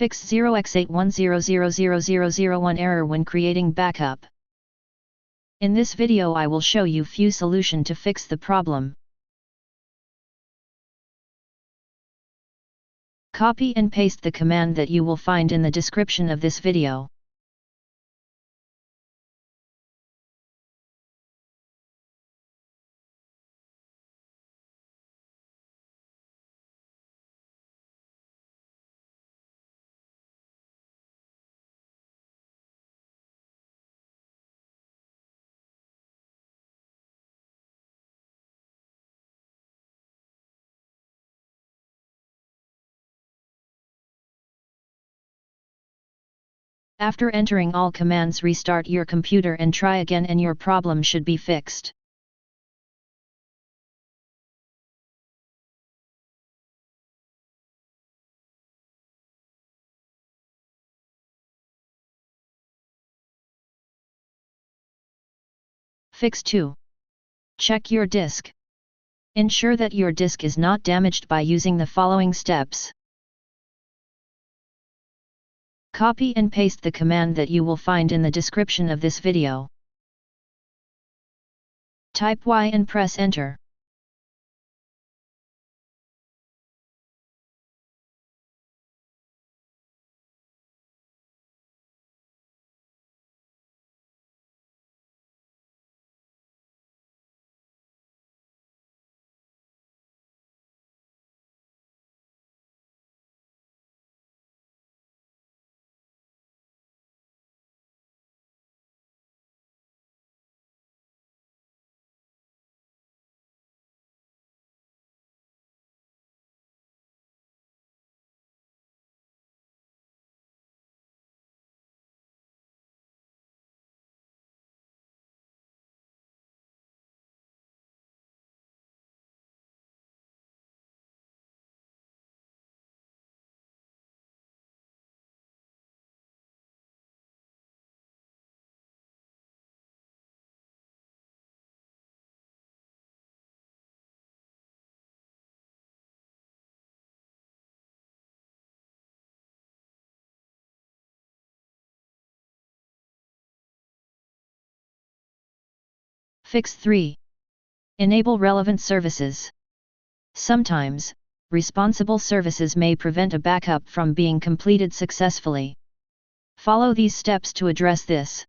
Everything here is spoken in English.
Fix 0x81000001 error when creating backup. In this video I will show you few solution to fix the problem. Copy and paste the command that you will find in the description of this video. After entering all commands, restart your computer and try again, and your problem should be fixed. Fix 2. Check your disk. Ensure that your disk is not damaged by using the following steps. Copy and paste the command that you will find in the description of this video. Type Y and press enter. Fix 3. Enable relevant services. Sometimes, responsible services may prevent a backup from being completed successfully. Follow these steps to address this.